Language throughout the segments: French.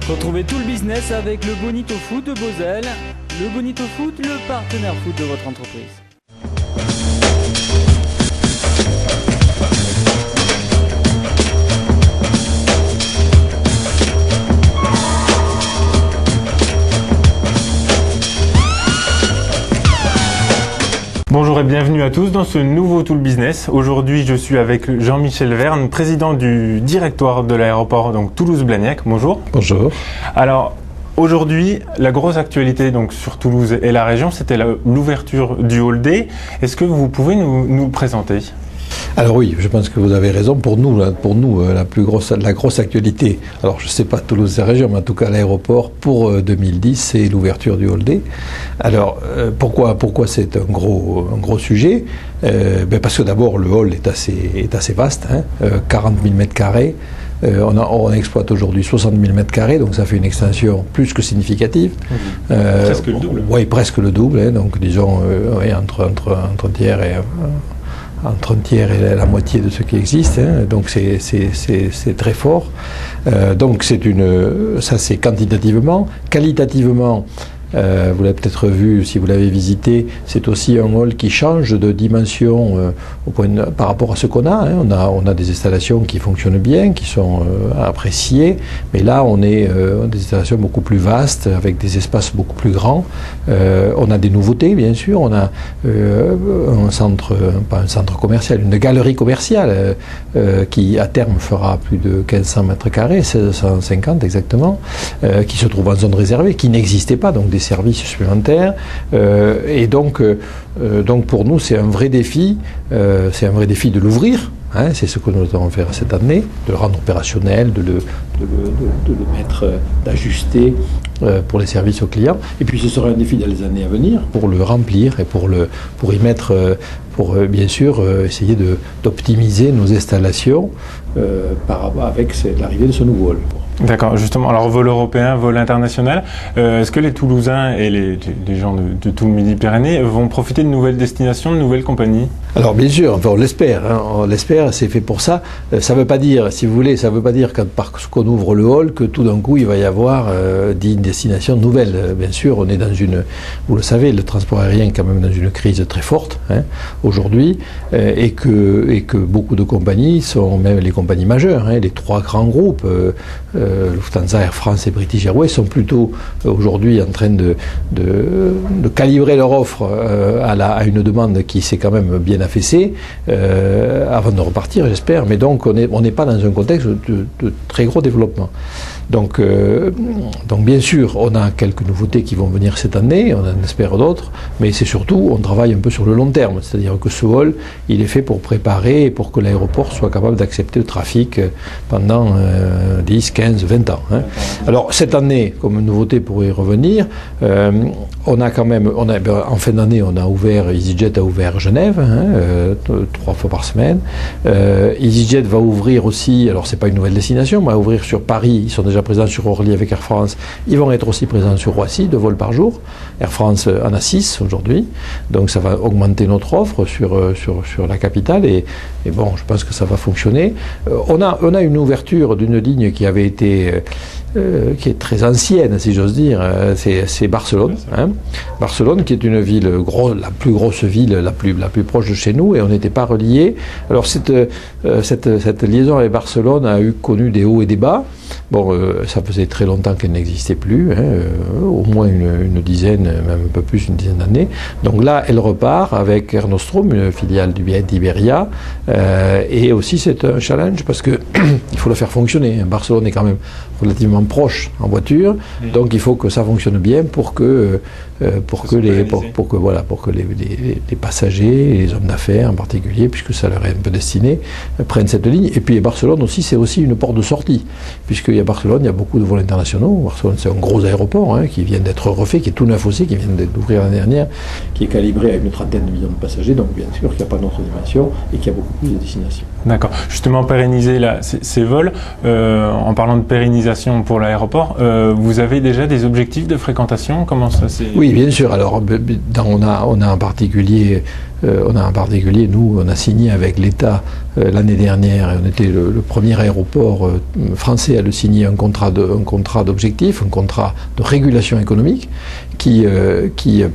Retrouvez tout le business avec le Bonito Foot de Beauzelle. Le Bonito Foot, le partenaire foot de votre entreprise. Bonjour et bienvenue à tous dans ce nouveau Tool Business. Aujourd'hui, je suis avec Jean-Michel Verne, président du directoire de l'aéroport Toulouse-Blagnac. Bonjour. Bonjour. Alors, aujourd'hui, la grosse actualité sur Toulouse et la région, c'était l'ouverture du Hall D. Est-ce que vous pouvez nous le présenter ? Alors oui, je pense que vous avez raison. Pour nous, la grosse actualité, alors je ne sais pas Toulouse et la région, mais en tout cas l'aéroport pour 2010, c'est l'ouverture du Hall D. Alors pourquoi c'est un gros sujet parce que d'abord le hall est assez vaste, 40 000 mètres carrés. On exploite aujourd'hui 60 000 mètres carrés, donc ça fait une extension plus que significative. Presque le double. Oui, presque le double. Donc disons entre un tiers et entre un tiers et la moitié de ce qui existe, donc c'est très fort. Donc ça c'est quantitativement. Qualitativement, vous l'avez peut-être vu si vous l'avez visité, c'est aussi un hall qui change de dimension par rapport à ce qu'on a. On a des installations qui fonctionnent bien, qui sont appréciées, mais là on est des installations beaucoup plus vastes, avec des espaces beaucoup plus grands. On a des nouveautés, bien sûr. On a pas un centre commercial, une galerie commerciale qui à terme fera plus de 1500 mètres carrés, 1650 exactement, qui se trouve en zone réservée, qui n'existait pas, donc des services supplémentaires, et donc pour nous c'est un vrai défi de l'ouvrir. C'est ce que nous allons faire cette année, de le rendre opérationnel, de le mettre, d'ajuster pour les services aux clients. Et puis ce sera un défi dans les années à venir pour le remplir et pour y mettre, bien sûr essayer d'optimiser nos installations avec l'arrivée de ce nouveau hall. D'accord, justement, alors vol européen, vol international, est-ce que les Toulousains et les gens de tout le Midi-Pyrénées vont profiter de nouvelles destinations, de nouvelles compagnies ? Alors bien sûr, on l'espère, on l'espère, c'est fait pour ça. Ça ne veut pas dire, si vous voulez, parce qu'on ouvre le hall que tout d'un coup il va y avoir 10 destinations nouvelles. Bien sûr, on est vous le savez, le transport aérien est quand même dans une crise très forte aujourd'hui, et que beaucoup de compagnies sont même les compagnies majeures, les trois grands groupes, Lufthansa, Air France et British Airways sont plutôt aujourd'hui en train de calibrer leur offre à une demande qui s'est quand même bien affaissée avant de repartir, j'espère. Mais donc on n'est pas dans un contexte de très gros développement. Donc bien sûr, on a quelques nouveautés qui vont venir cette année, on en espère d'autres, mais c'est surtout, on travaille un peu sur le long terme, c'est-à-dire que ce hall, il est fait pour préparer et pour que l'aéroport soit capable d'accepter le trafic pendant 10, 15, 20 ans. Alors cette année, comme nouveauté pour y revenir, en fin d'année, EasyJet a ouvert Genève, 3 fois par semaine. EasyJet va ouvrir aussi, alors c'est pas une nouvelle destination, mais va ouvrir sur Paris. Ils sont déjà présents sur Orly avec Air France. Ils vont être aussi présents sur Roissy, 2 vols par jour. Air France en a 6 aujourd'hui, donc ça va augmenter notre offre sur la capitale, et bon, je pense que ça va fonctionner. On a une ouverture d'une ligne qui avait été qui est très ancienne, si j'ose dire, c'est Barcelone. Barcelone, qui est une ville, la plus grosse ville, la plus proche de chez nous, et on n'était pas reliés. Alors cette liaison avec Barcelone a connu des hauts et des bas. Bon, ça faisait très longtemps qu'elle n'existait plus, au moins une dizaine, même un peu plus, une dizaine d'années. Donc là, elle repart avec Air Nostrum, une filiale d'Iberia, et aussi c'est un challenge parce que il faut le faire fonctionner. Barcelone est quand même relativement proche en voiture, donc il faut que ça fonctionne bien pour que les passagers, les hommes d'affaires en particulier, puisque ça leur est un peu destiné, prennent cette ligne. Et puis Barcelone aussi, c'est aussi une porte de sortie, puisqu'il y a Barcelone, il y a beaucoup de vols internationaux. Barcelone, c'est un gros aéroport qui vient d'être refait, qui est tout neuf aussi, qui vient d'ouvrir l'année dernière, qui est calibré à une 30aine de millions de passagers, donc bien sûr qu'il n'y a pas d'autre dimension et qu'il y a beaucoup plus de destinations. D'accord. Justement, pérenniser ces vols, en parlant de pérennisation, pour l'aéroport. Vous avez déjà des objectifs de fréquentation? Comment ça s'est... Oui, bien sûr. Alors, on a en particulier, nous, on a signé avec l'État l'année dernière, et on était le premier aéroport français à le signer, un contrat d'objectif, un contrat de régulation économique qui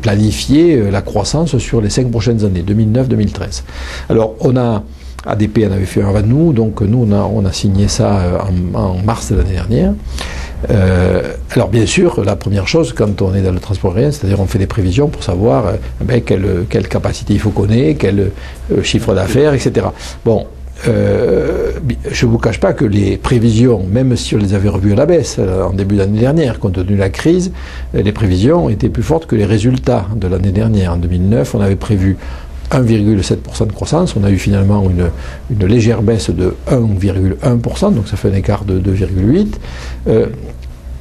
planifiait la croissance sur les 5 prochaines années, 2009-2013. Alors, ADP en avait fait un avant nous, donc nous, on a signé ça en mars de l'année dernière. Alors bien sûr, la première chose quand on est dans le transport aérien, c'est-à-dire on fait des prévisions pour savoir quelle capacité il faut qu'on ait, quel chiffre d'affaires, etc. Bon, je ne vous cache pas que les prévisions, même si on les avait revues à la baisse en début d'année dernière, compte tenu de la crise, les prévisions étaient plus fortes que les résultats de l'année dernière. En 2009, on avait prévu 1,7% de croissance, on a eu finalement une légère baisse de 1,1%, donc ça fait un écart de 2,8%.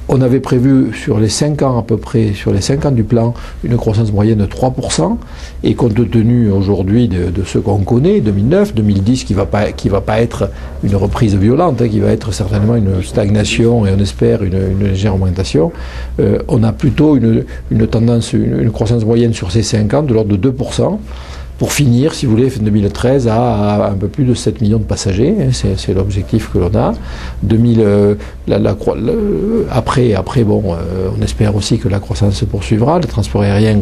On avait prévu sur les 5 ans à peu près, sur les 5 ans du plan, une croissance moyenne de 3%, et compte tenu aujourd'hui de ce qu'on connaît, 2009, 2010, qui va pas être une reprise violente, qui va être certainement une stagnation et on espère une légère augmentation, on a plutôt une tendance, une croissance moyenne sur ces 5 ans de l'ordre de 2%. Pour finir, si vous voulez, fin 2013, à un peu plus de 7 millions de passagers, c'est l'objectif que l'on a. Après, on espère aussi que la croissance se poursuivra. Le transport aérien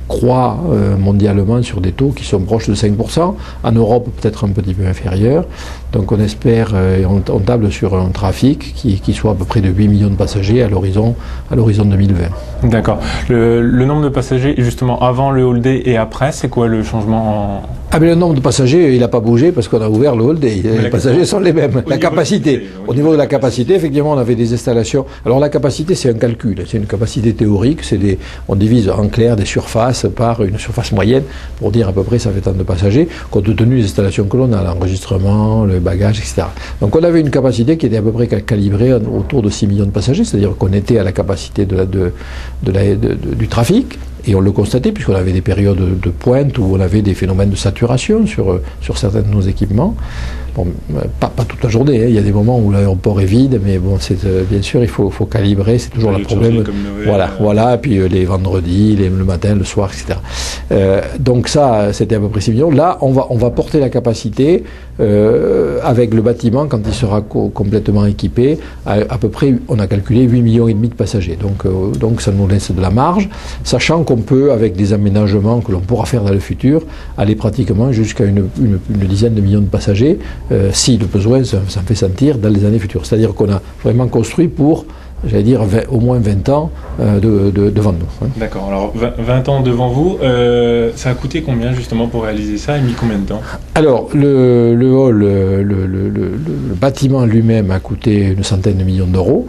croît mondialement sur des taux qui sont proches de 5%, en Europe peut-être un petit peu inférieur. Donc on espère, on table sur un trafic qui soit à peu près de 8 millions de passagers à l'horizon 2020. D'accord. Le nombre de passagers, justement, avant le All Day et après, c'est quoi le changement mais le nombre de passagers, il n'a pas bougé parce qu'on a ouvert le All Day. Les passagers sont les mêmes. La capacité. Au niveau de la capacité, effectivement, on avait des installations. Alors la capacité, c'est un calcul. C'est une capacité théorique. On divise en clair des surfaces par une surface moyenne pour dire à peu près ça fait tant de passagers, compte tenu des installations que l'on a, l'enregistrement, le bagage, etc. Donc on avait une capacité qui était à peu près calibrée autour de 6 millions de passagers, c'est-à-dire qu'on était à la capacité du trafic. Et on le constatait puisqu'on avait des périodes de pointe où on avait des phénomènes de saturation sur certains de nos équipements. Bon, pas toute la journée, hein. Il y a des moments où l'aéroport est vide, mais bon, bien sûr, il faut calibrer, c'est toujours le problème. Voilà, puis les vendredis, le matin, le soir, etc. Donc ça, c'était à peu près 6 millions. Là, on va porter la capacité avec le bâtiment, quand il sera complètement équipé, à peu près, on a calculé 8,5 millions de passagers. Donc ça nous laisse de la marge, sachant qu'on peut, avec des aménagements que l'on pourra faire dans le futur, aller pratiquement jusqu'à une dizaine de millions de passagers, si le besoin s'en fait sentir dans les années futures. C'est-à-dire qu'on a vraiment construit pour, j'allais dire, au moins 20 ans devant nous. Hein. D'accord, alors 20 ans devant vous, ça a coûté combien justement pour réaliser ça et mis combien de temps? Alors, le hall, le bâtiment lui-même a coûté une centaine de millions d'euros.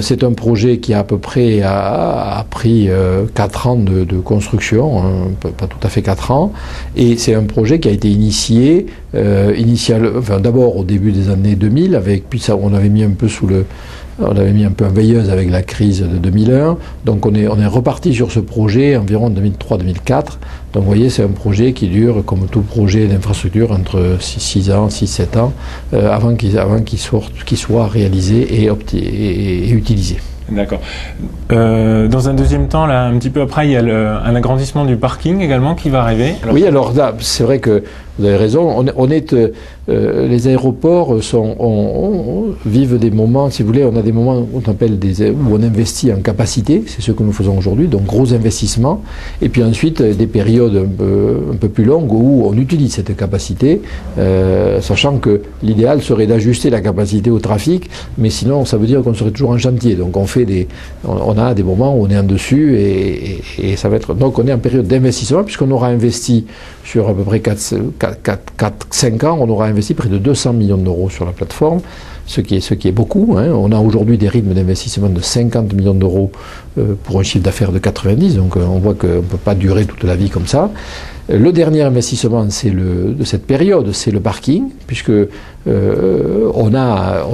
C'est un projet qui à peu près a pris 4 ans de construction, hein, pas tout à fait 4 ans, et c'est un projet qui a été initié d'abord au début des années 2000, puis ça, on avait mis un peu en veilleuse avec la crise de 2001, donc on est reparti sur ce projet environ 2003-2004. Donc vous voyez, c'est un projet qui dure, comme tout projet d'infrastructure, entre 6-7 ans, avant qu'il soit réalisé et utilisé. D'accord. Dans un deuxième temps, là, un petit peu après, il y a un agrandissement du parking également qui va arriver. Oui, alors là, c'est vrai que vous avez raison. Les aéroports vivent des moments, si vous voulez, on a des moments où on investit en capacité, c'est ce que nous faisons aujourd'hui, donc gros investissements, et puis ensuite des périodes un peu plus longues où on utilise cette capacité, sachant que l'idéal serait d'ajuster la capacité au trafic, mais sinon ça veut dire qu'on serait toujours en chantier. Donc on a des moments où on est en dessus et ça va être. Donc on est en période d'investissement puisqu'on aura investi sur à peu près 4-5 ans, on aura investi près de 200 millions d'euros sur la plateforme, ce qui est beaucoup. Hein. On a aujourd'hui des rythmes d'investissement de 50 millions d'euros pour un chiffre d'affaires de 90, donc on voit qu'on ne peut pas durer toute la vie comme ça. Le dernier investissement de cette période, c'est le parking, puisque on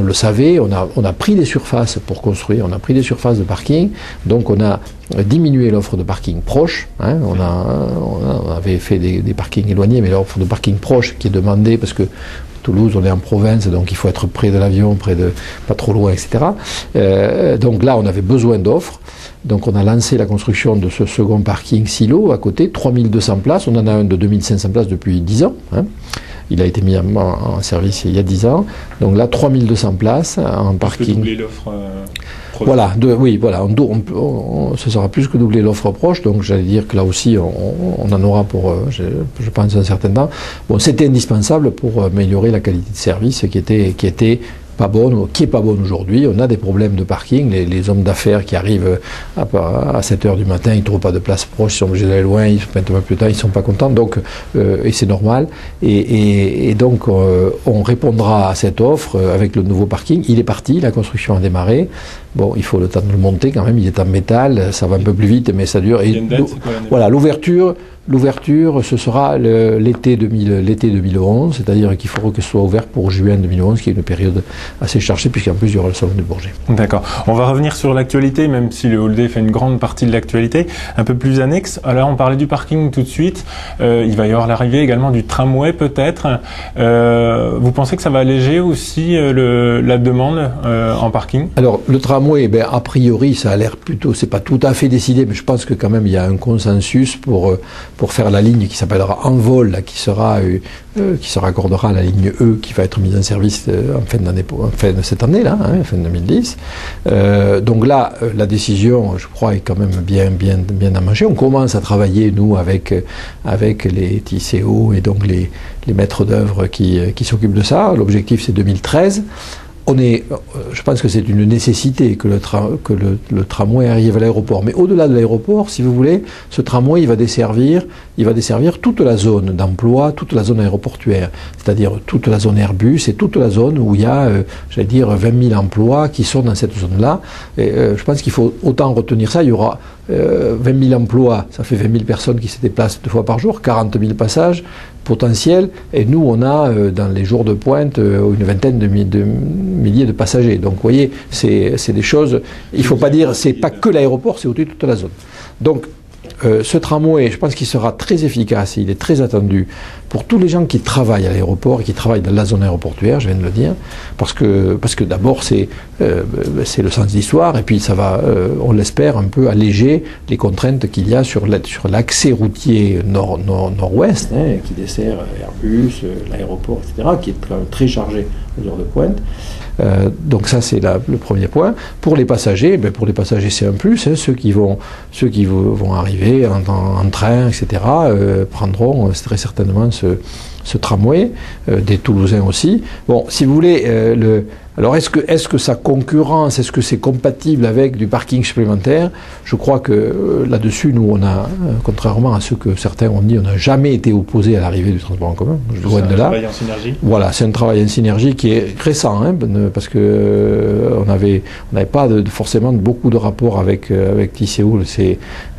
le savait, on a pris des surfaces pour construire, on a pris des surfaces de parking, donc on a diminué l'offre de parking proche. Hein, on avait fait des parkings éloignés, mais l'offre de parking proche qui est demandée parce que Toulouse, on est en province, donc il faut être près de l'avion, pas trop loin, etc. Donc là, on avait besoin d'offres. Donc on a lancé la construction de ce second parking silo à côté, 3200 places. On en a un de 2500 places depuis 10 ans. Il a été mis en service il y a 10 ans. Donc là, 3200 places en parking. Doubler l'offre voilà, ce sera plus que doubler l'offre proche. Donc j'allais dire que là aussi, on en aura pour, je pense, un certain temps. Bon, c'était indispensable pour améliorer la qualité de service qui était pas bonne, qui n'est pas bonne aujourd'hui. On a des problèmes de parking. Les hommes d'affaires qui arrivent à 7 h du matin, ils ne trouvent pas de place proche, ils sont obligés d'aller loin, ils se mettent un peu plus tard, ils ne sont pas contents. Donc, et c'est normal. Et donc, on répondra à cette offre avec le nouveau parking. Il est parti, la construction a démarré. Bon, il faut le temps de le monter quand même. Il est en métal, ça va un peu plus vite, mais ça dure. Et voilà, l'ouverture, ce sera l'été 2011, c'est-à-dire qu'il faut que ce soit ouvert pour juin 2011, qui est une période assez chargée, puisqu'en plus il y aura le salon du Bourget. D'accord. On va revenir sur l'actualité, même si le All Day fait une grande partie de l'actualité, un peu plus annexe. Alors on parlait du parking tout de suite. Il va y avoir l'arrivée également du tramway peut-être. Vous pensez que ça va alléger aussi la demande en parking? Alors le tramway, a priori, ça a l'air plutôt, c'est pas tout à fait décidé, mais je pense que quand même il y a un consensus pour faire la ligne qui s'appellera Envol, là, qui se raccordera à la ligne E, qui va être mise en service en fin de cette année, là, fin 2010. Donc là, la décision, je crois, est quand même bien aménagée. On commence à travailler, nous, avec les TCO et donc les maîtres d'œuvre qui s'occupent de ça. L'objectif, c'est 2013. Je pense que c'est une nécessité que le tramway arrive à l'aéroport. Mais au-delà de l'aéroport, si vous voulez, ce tramway, il va desservir toute la zone d'emploi, toute la zone aéroportuaire, c'est-à-dire toute la zone Airbus et toute la zone où il y a, 20 000 emplois qui sont dans cette zone-là. Et, je pense qu'il faut autant retenir ça. Il y aura 20 000 emplois, ça fait 20 000 personnes qui se déplacent 2 fois par jour, 40 000 passages potentiels, et nous on a dans les jours de pointe une vingtaine de milliers de passagers. Donc vous voyez, c'est des choses, il ne faut pas dire, c'est pas que l'aéroport, c'est aussi toute la zone. Donc ce tramway, je pense qu'il sera très efficace, il est très attendu pour tous les gens qui travaillent à l'aéroport et qui travaillent dans la zone aéroportuaire, je viens de le dire, parce que d'abord c'est le sens d'histoire, et puis ça va, on l'espère, un peu alléger les contraintes qu'il y a sur l'accès routier nord-ouest, qui dessert Airbus, l'aéroport, etc., qui est très chargé aux heures de pointe. Donc ça c'est le premier point. Pour les passagers, c'est un plus. Ceux qui vont arriver en train, etc., prendront très certainement ce tramway, des Toulousains aussi. Bon, si vous voulez, alors est-ce que sa concurrence, est-ce que c'est compatible avec du parking supplémentaire? Je crois que là-dessus, nous, on a, contrairement à ce que certains ont dit, on n'a jamais été opposé à l'arrivée du transport en commun. Loin de là. C'est un travail en synergie. Voilà, c'est un travail en synergie qui est récent, parce que on n'avait pas forcément beaucoup de rapports avec TCO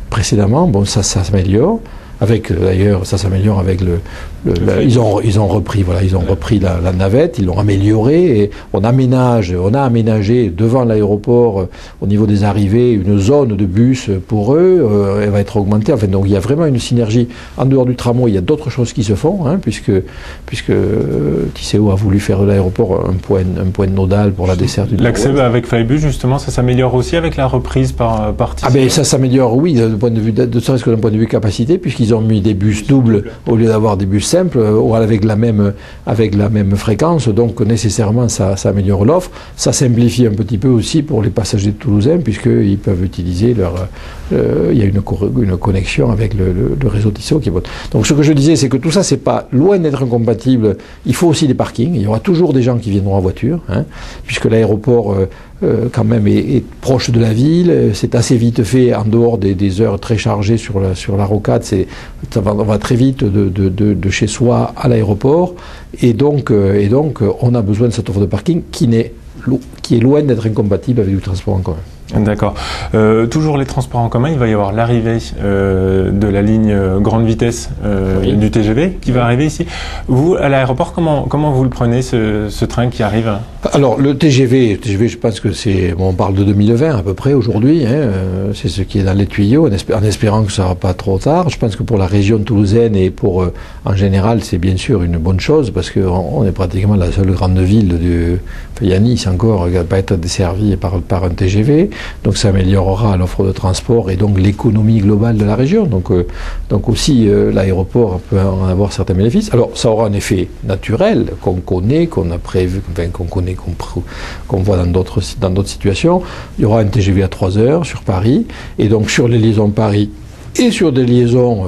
précédemment. Bon, ça s'améliore. D'ailleurs, ça s'améliore avec ils ont repris la navette, ils l'ont améliorée, et on a aménagé devant l'aéroport, au niveau des arrivées, une zone de bus pour eux, elle va être augmentée. Enfin, donc il y a vraiment une synergie. En dehors du tramway, il y a d'autres choses qui se font, puisque TCO a voulu faire de l'aéroport un point nodal pour la desserte du Nord-Ouest. L'accès avec Flybus, justement, ça s'améliore aussi avec la reprise par TCO. Ça s'améliore, oui, de point de vue, ne serait-ce que d'un point de vue capacité, puisqu'ils ont mis des bus doubles au lieu d'avoir des bus simples, ou avec la même fréquence, donc nécessairement ça améliore l'offre. Ça simplifie un petit peu aussi pour les passagers toulousains, puisqu'ils peuvent utiliser il y a une connexion avec le réseau TCO qui est bon. Donc ce que je disais, c'est que tout ça, c'est pas loin d'être incompatible. Il faut aussi des parkings. Il y aura toujours des gens qui viendront en voiture, puisque l'aéroport quand même est proche de la ville. C'est assez vite fait en dehors des heures très chargées sur la rocade. On va très vite de chez soi à l'aéroport, et donc on a besoin de cette offre de parking qui qui est loin d'être incompatible avec du transport en commun. D'accord. Toujours les transports en commun, il va y avoir l'arrivée de la ligne grande vitesse du TGV qui va arriver ici. Vous, à l'aéroport, comment vous le prenez, ce train qui arrive? Alors, le TGV, je pense que on parle de 2020 à peu près aujourd'hui, c'est ce qui est dans les tuyaux, en espérant que ça ne sera pas trop tard. Je pense que pour la région toulousaine et en général, c'est bien sûr une bonne chose parce qu'on est pratiquement la seule grande ville Nice encore, qui ne va pas être desservie par un TGV. Donc ça améliorera l'offre de transport et donc l'économie globale de la région. Donc aussi l'aéroport peut en avoir certains bénéfices. Alors ça aura un effet naturel qu'on connaît, qu'on a prévu, qu'on voit dans d'autres situations. Il y aura un TGV à 3 heures sur Paris et donc sur les liaisons Paris et sur des liaisons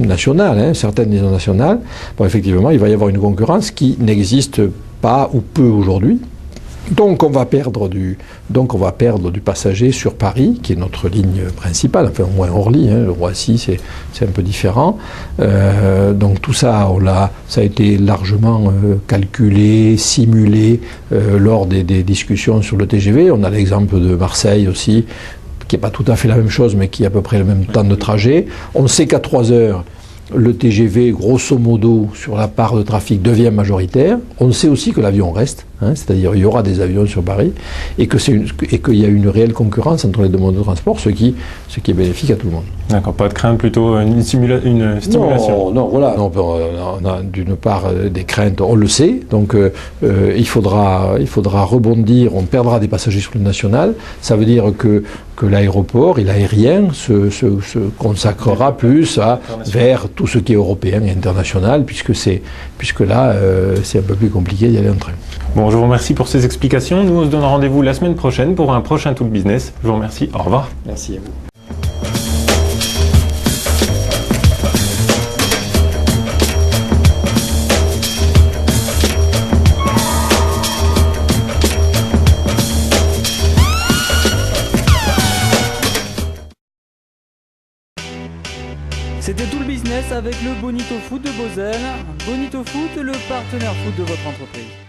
nationales, certaines liaisons nationales. Bon, effectivement, il va y avoir une concurrence qui n'existe pas ou peu aujourd'hui. Donc on va perdre du passager sur Paris, qui est notre ligne principale, enfin au moins Orly, le Roissy c'est un peu différent. Donc tout ça, ça a été largement calculé, simulé lors des discussions sur le TGV. On a l'exemple de Marseille aussi, qui n'est pas tout à fait la même chose, mais qui a à peu près le même temps de trajet. On sait qu'à 3 heures, le TGV, grosso modo, sur la part de trafic, devient majoritaire. On sait aussi que l'avion reste, c'est-à-dire il y aura des avions sur Paris, et qu'il y a une réelle concurrence entre les deux modes de transport, ce qui est bénéfique à tout le monde. D'accord, pas de crainte, plutôt une stimulation. Non, voilà. On a d'une part des craintes, on le sait, donc il faudra rebondir, on perdra des passagers sur le national. Ça veut dire que l'aéroport et l'aérien se consacrera plus vers tout ce qui est européen et international, puisque là, c'est un peu plus compliqué d'y aller en train. Bon, je vous remercie pour ces explications. Nous, on se donne rendez-vous la semaine prochaine pour un prochain Tout le Business. Je vous remercie. Au revoir. Merci à vous. C'était Tout le Business avec le Bonito Foot de Bozell. Bonito Foot, le partenaire foot de votre entreprise.